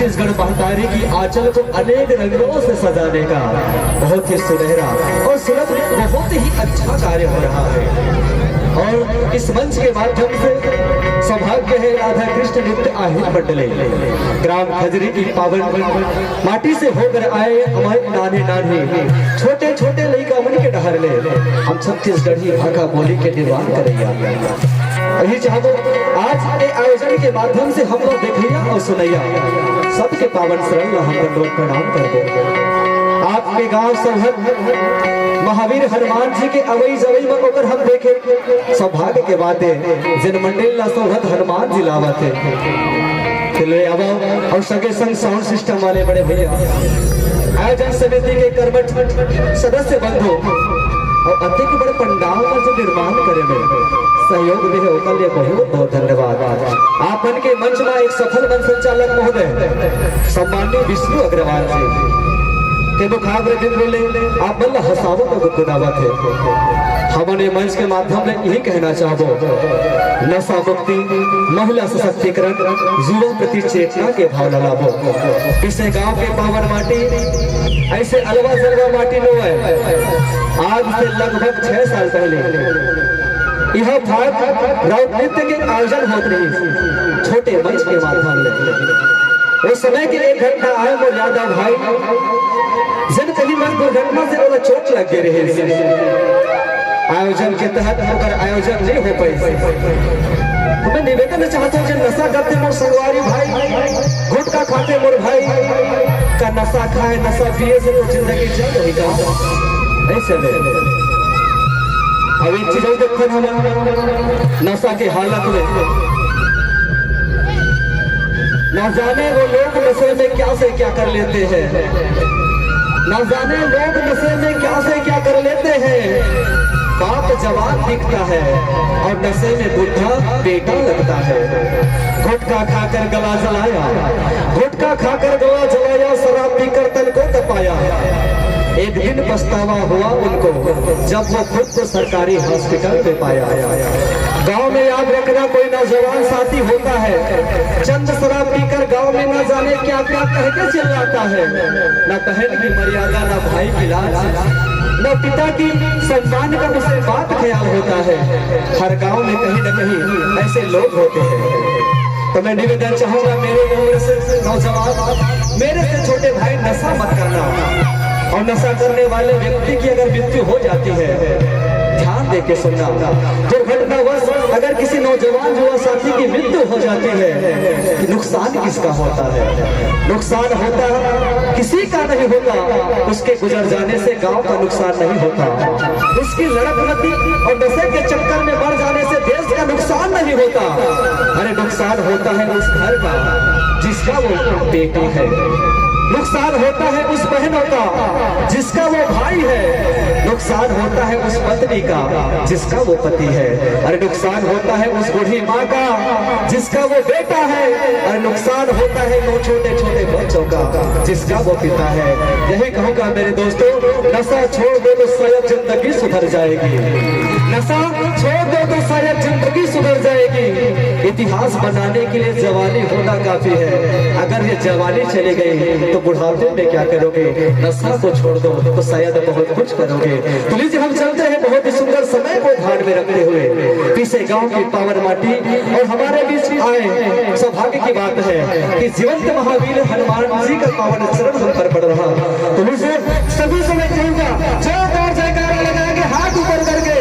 छत्तीसगढ़ महतारी की आंचल को अनेक रंगों से सजाने का बहुत ही सुनहरा और सुलभ बहुत ही अच्छा कार्य हो रहा है। और इस मंच के माध्यम से सौभाग्य है राधा कृष्ण नृत्य आहिर मंडले ग्राम खजरी की पावन माटी से होकर आए हमारे नाने नाने छोटे छोटे लड़का मन के डहर ले हम छत्तीसगढ़ी भाषा बोली के निर्माण करेंगे। यही चाहबो आज के आयोजन के माध्यम से हम लोग देखिया और सुनैया सबके पावन शरण हम लोग प्रणाम कर दो। आपके गांव सौहद महावीर हनुमान जी के अवई जवई में होकर हम देखे सौभाग्य के बात है जिन मंडल ला सौहद हनुमान जी लावत है ले अब और सगे संग साउंड सिस्टम वाले बड़े भैया आयोजन समिति के कर्मठ सदस्य बंधु और अत्यंत बड़े पंडाल का जो निर्माण करे में सहयोग दे ओकर लिए बहुत बहुत धन्यवाद। आपन के मंच में एक सफल मंच संचालक महोदय सम्माननीय विष्णु अग्रवाल जी के मुखाग्र बिंदु ले आप बल्ला हसावत को गुदावत है। हमने मंच के माध्यम में यही कहना चाहबो नशा मुक्ति महिला सशक्तिकरण युवा प्रति चेतना के भाव लाबो इसे गांव के पावन माटी ऐसे अलवा जलवा माटी नो है। आज से लगभग 6 साल पहले यह भाग राउत नृत्य के आयोजन होते रही छोटे मंच के माध्यम से उस समय के एक घटना आए वो यादव भाई जन कहीं मन दुर्घटना से वो चोट लग गए रहे आयोजन के तहत होकर आयोजन नहीं हो पाई। मैं निवेदन चाहता हूँ नशा करते मोर संगवारी भाई गुटखा खाते मोर भाई का नशा खाए नशा पिए से तो जिंदगी चल रही का नहीं चले। अब एक चीज देखो हम नशा के हालत में न जाने वो लोग नशे में क्या से क्या कर लेते हैं न जाने लोग नशे में क्या से क्या कर लेते हैं। बाप जवान दिखता है और नशे में बुढ़ा बेटा लगता है। गुटखा खाकर गला जलाया गुटखा खाकर गला जलाया शराब पीकर तन को तपाया। एक दिन पछतावा हुआ उनको जब वो खुद को सरकारी हॉस्पिटल पे पाया। गांव में याद रखना कोई नौजवान साथी होता है चंद शराब पीकर गांव में न जाने क्या क्या कह के चिल्लाता है। न बहन की मर्यादा न भाई की लाज न पिता की सम्मान का उसे बात ख्याल होता है। हर गांव में कहीं न कहीं ऐसे लोग होते हैं। तो मैं निवेदन चाहूंगा मेरे उम्र से नौजवान मेरे से छोटे भाई नशा मत करना और नशा करने वाले व्यक्ति की अगर मृत्यु हो जाती है ध्यान दे के सुनना। दुर्घटनावश अगर किसी नौजवान युवा साथी की मृत्यु हो जाती है नुकसान किसका होता है? नुकसान होता किसी का नहीं होता उसके गुजर जाने से गांव का नुकसान नहीं होता। उसकी लड़कमती और नशे के चक्कर में मर जाने से देश का नुकसान नहीं होता। अरे नुकसान होता है उस घर का जिसका वो बेटा है। नुकसान होता है उस बहनों का जिसका वो भाई है। नुकसान होता है उस पत्नी का जिसका वो पति है। अरे नुकसान होता है उस बूढ़ी माँ का जिसका वो बेटा है। अरे नुकसान होता है वो छोटे छोटे बच्चों का जिसका वो पिता है। यही कहूँगा मेरे दोस्तों नशा छोड़ दो तो शायद जिंदगी सुधर जाएगी। नशा छोड़ दो तो शायद जिंदगी सुधर जाएगी। इतिहास बनाने के लिए जवानी होना काफी है। अगर ये जवानी चली गई तो बुढ़ापे में क्या करोगे? नशा को छोड़ दो तो शायद बहुत कुछ करोगे। तो लीजिए हम चलते हैं बहुत ही सुंदर समय को ध्यान में रखते हुए पीछे गांव की पावन माटी और हमारे बीच आए सौभाग्य की बात है कि जीवंत महावीर हनुमान जी का पावन चरण हम पर पड़ रहा। तो मुझे सभी समय कहूंगा जोरदार जयकारा लगाएंगे हाथ ऊपर करके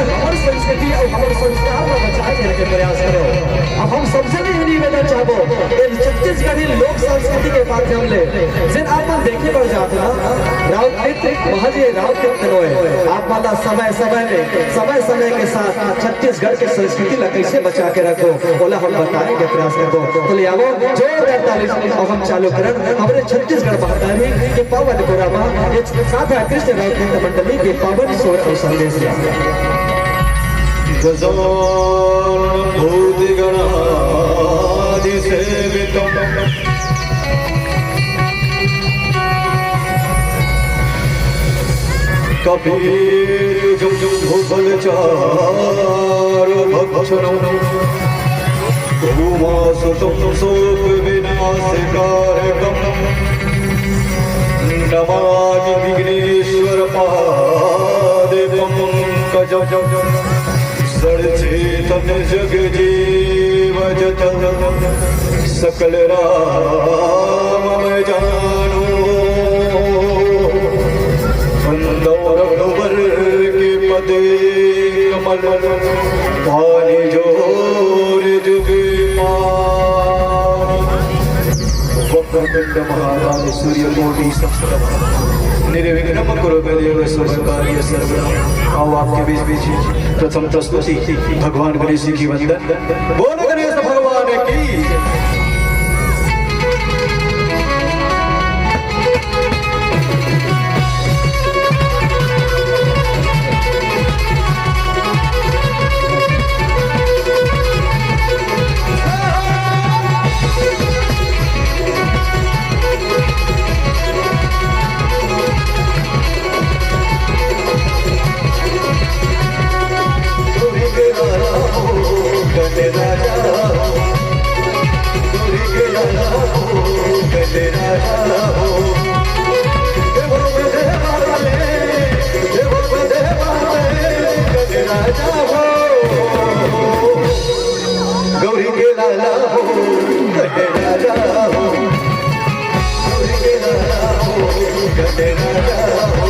हमारी संस्कृति और हमारे संस्कार को बचाए रखने के प्रयास करो। अब हम सबसे भी निवेदन चाहबो छत्तीसगढ़ी लोक संस्कृति के माध्यम से जिन आप देखे बढ़ जाते ना राउत नृत्य महज राउत नृत्य आप वाला समय समय के साथ छत्तीसगढ़ के संस्कृति ला कैसे बचा के रखो बोला हम बताएंगे प्रयास करो। तो ले आओ जोरदार ताली और हम चालू करन हमारे छत्तीसगढ़ महतारी के पावन गोरामा साथ कृष्ण राउत नृत्य मंडली के पावन स्वर और संदेश गजानन भूतिगणादि सेवितम् कपिल जुग भूगोल चारु भक्षणं भूमासुतं शोकविनाशकारकं नमामि विघ्नेश्वरपादे पंकजं सर्वचेतन जगजीवजत सकल राममय जानो बंदौर रघुवर के पदे कमल पानी जोर जुगे वक्रतुंड महाकाय सूर्यकोटि समप्रभ निर्विघ्नं कुरु मे देव सर्वकार्य सर्वदा। आओ आपके बीच बीच प्रथम प्रस्तुति भगवान गणेश जी की वंदन। बोलो गणेश भगवान की। गौरी के लाला हो गणे राजा हो गौरी के लाला हो गणे राजा हो। गौरी के लाला हो गणे राजा गौरी के लाला हो गणे राजा हो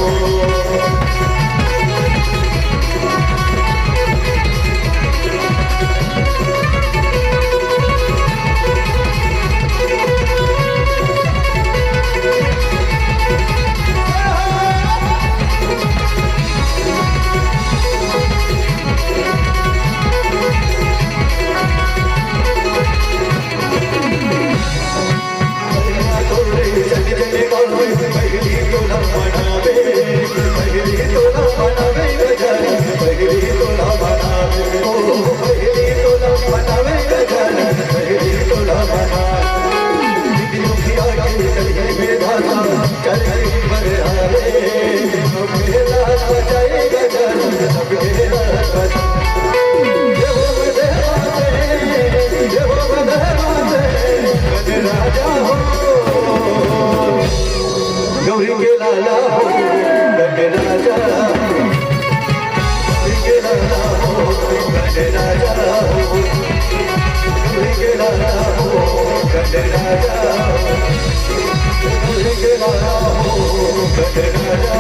गौरी के लाला हो गणे राजा गौरी के लाला हो गणे राजा।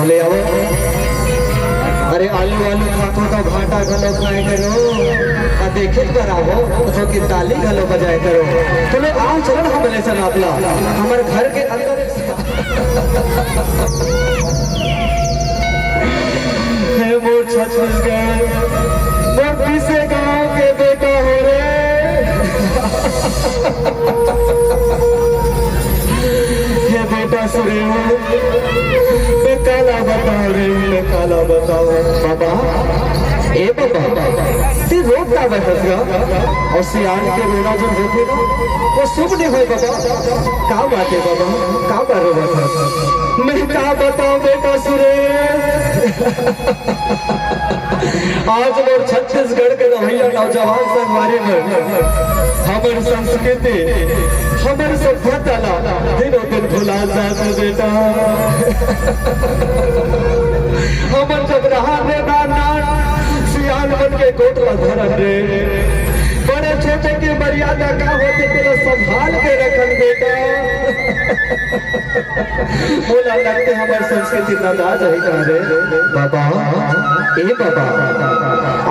ले आओ। अरे आलू आलू खातो तो भाटा घलो खाए करो आ देखे पर आओ तो की ताली घलो बजाए करो। चलो आओ चलो हम ले सन आपला हमारे घर के अंदर है मोर छत्तीसगढ़ मोर पीछे गांव के बेटा हो रे ये बेटा सुरे काला बताओ रे काला बताओ बाबा ए बाबा ते रोक का बैठा और सियान के रोना जो होते ना वो शुभ नहीं हो बाबा। का बात है बाबा का करो बाबा मैं का बताऊं बेटा सुरे आज मोर छत्तीसगढ़ के रवैया नौजवान संगवारी में हमारी संस्कृति हमारी सभ्यता दिनों दिन भुला जाते बेटा। हमर जब रहा रे सियान बन के कोटला धरन रे बड़े छोटे की मर्यादा का होते तेरा संभाल के रखन बेटा। बोला लगते हमारी संस्कृति नाराज है रे बाबा। ए बाबा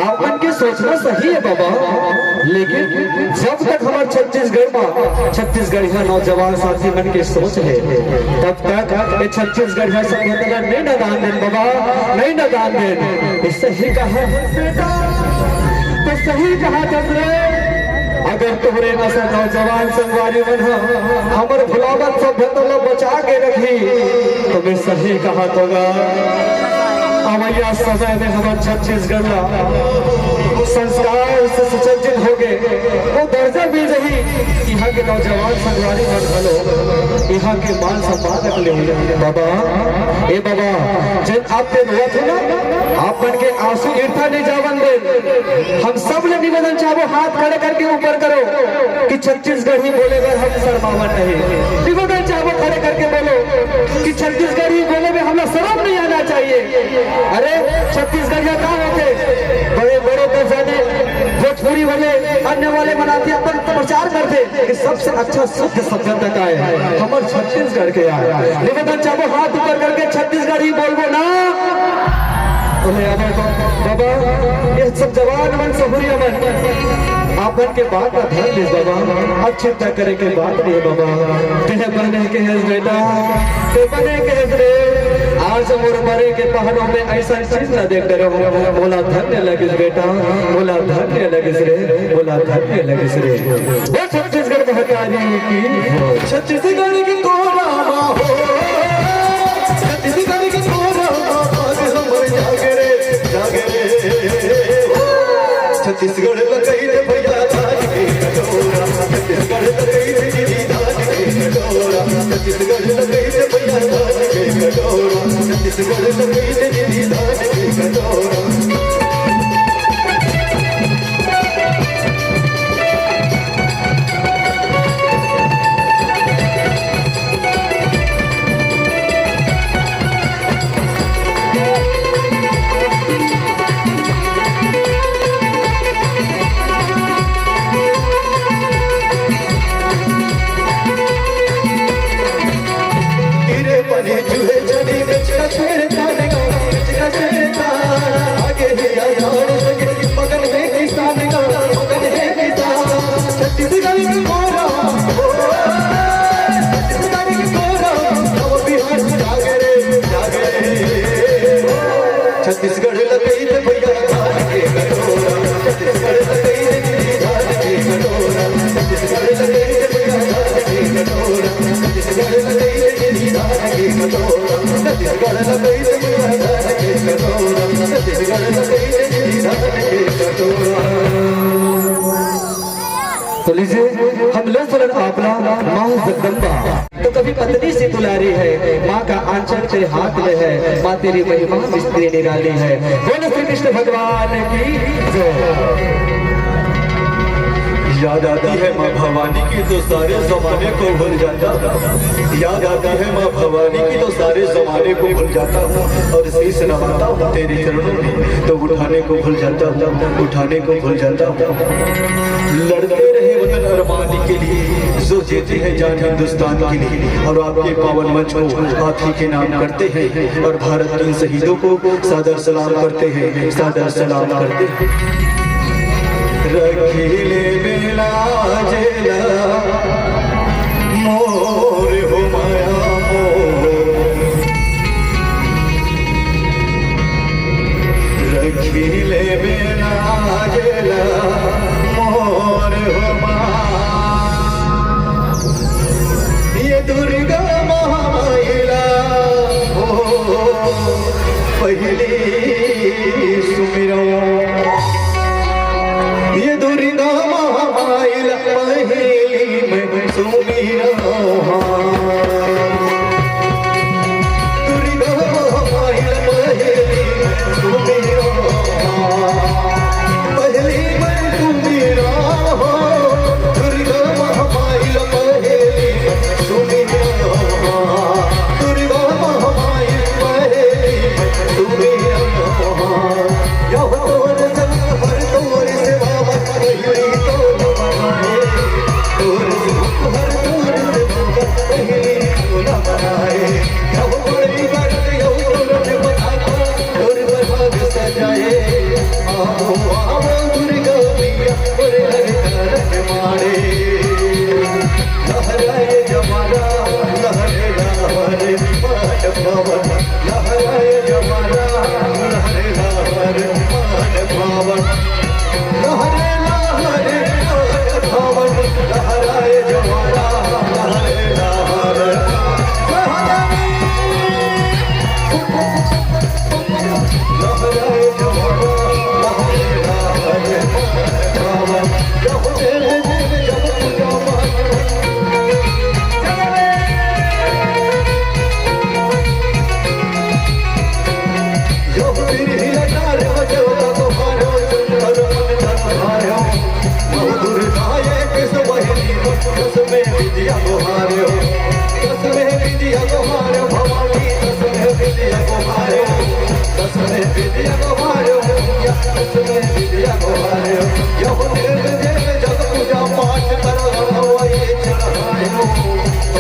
आपन के सोचना सही है बाबा लेकिन जब तक हमारे छत्तीसगढ़ नौजवान साथी मन के सोच है तब तक ये छत्तीसगढ़ सभ्यता नहीं नदान देन बाबा नहीं नदान देन। सही कहा बेटा तो सही कहा जसरे अगर तुम्हारे नशा नौजवान संगवारी मन हमर भुलावत सभ्यता बचा के रखी तो मैं सही कहा होगा। अवैया समय में हमारे छत्तीसगढ़ संस्कार से सुसज्जित हो गए वो दर्जा मिल रही यहाँ के नौजवान संगवारी मन भलो यहाँ के मान सम्मान रख ले बाबा। ए बाबा जब आपने रोआ थे ना आप बन के आंसू ईर्था नहीं जावन दे। हम सब ने निवेदन चाहो हाथ खड़े करके ऊपर करो कि छत्तीसगढ़ी बोले अगर हम शर्मावन नहीं। निवेदन चाहो खड़े करके बोलो कि छत्तीसगढ़ी बोले में हमें शर्म नहीं आना चाहिए। अरे छत्तीसगढ़िया कहाँ होते बड़े बड़े तो जाने भोजपुरी वाले अन्य वाले मनाते अपन प्रचार करते कि सबसे अच्छा शुद्ध सभ्यता का है हमारे छत्तीसगढ़ के आए। निवेदन चाहो हाथ ऊपर करके छत्तीसगढ़ी बोलबो ना बाबा ये सब जवान मन सहूरी मन आपन के बात का ध्यान दे बाबा। अब चिंता करे के बात नहीं बाबा तेरे बने के है बेटा ते बने के है रे आज मोर मरे के पहाड़ों में ऐसा चीज न देख रहे बोला धन्य लगिस बेटा बोला धन्य लगिस रे बोला धन्य लगिस रे। वो छत्तीसगढ़ महकारी की छत्तीसगढ़ की कोला हो छत्तीसगढ़ की कोला जागे रे छत्तीसगढ़ लगई रे भैया धान के कटोरा छत्तीसगढ़ लगई रे दीदी धान के कटोरा छत्तीसगढ़ लगई रे भैया धान के कटोरा छत्तीसगढ़ लगई रे दीदी धान के कटोरा। छत्तीसगढ़ लगई रे भैया धान के कटोरा छत्तीसगढ़ लगई रे दीदी धान के कटोरा छत्तीसगढ़ लगई रे भैया धान के कटोरा छत्तीसगढ़ लगई रे दीदी धान के कटोरा छत्तीसगढ़ लगई रे भैया धान के कटोरा छत्तीसगढ़ लगई रे दीदी धान के कटोरा। तो लीजिए हम ले सुनन आपला माँ जगदम्बा तो कभी पत्नी से दुलारी है माँ का आंचल तेरे हाथ में है माँ तेरी महिमा मिस्त्री निराली है। बोलो श्री कृष्ण भगवान की जय। याद आती है माँ भवानी की तो सारे जमाने को भूल जाता हूँ। याद आती है माँ भवानी की तो सारे जमाने को भूल जाता हूँ और शीश नवाता हूँ तेरे चरणों में तो उठाने को भूल जाता हूँ उठाने को भूल जाता हूँ। लड़ते रहे वतन अरमानी के लिए जो जीते हैं जान हिंदुस्तान के लिए और आपके पावन मंच को आप ही के नाम करते हैं और भारत के शहीदों को सादर सलाम करते हैं सादर सलाम करते हैं। रखिले बेला जेला मोर हो माया रखिले बेला जेला मोर हो माया ये दुर्गा महामाया हो पहली सुमिरो ये दुर्गा महामाया पहली में सुमिरो दुर्गा महामाया पहली में सुमिरो पहली में सुमिरो दुर्गा महामाया पहली में सुमिरो दुर्गा महामाया पहली में सुमिरो यह तोर जग हर तोर सेवा पहली तो बनाए तोर हर तोर सेवा पहली तो न बनाए यह बड़ी बात यह तोर ने बताता तोर भाग सजाए आओ आओ दुर्गा मैया और हर तरफ मारे लहराए जमाना लहरे लहरे मान पावन लहराए जमाना लहरे लहरे मान पावन लहरे लहरे मान पावन लहराए जमाना लहरे लहरे विद्या को हार्यो दसवें विद्या को हार्यो भवानी दसवें विद्या को हार्यो दसवें विद्या को हार्यो दसवें विद्या को हार्यो यह देव देव जग पूजा पाठ करो हवाई चढ़ायो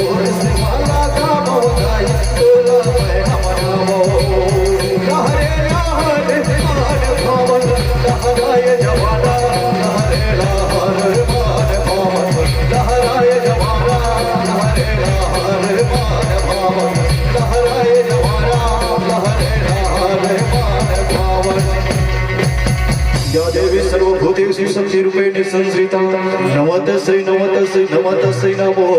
और से माला का मोदाई तोला मैं हमनामो लहरे लहरे मान भावन लहराए जवाना लहरे लहरे मान भावन लहराए जवाना लहरे लहरे मान भावन लहराए जवाना लहरे लहरे मान भावन या देवी सर्वभूतेषु शक्तिरूपेण संश्रिता नमः तस्यै नमो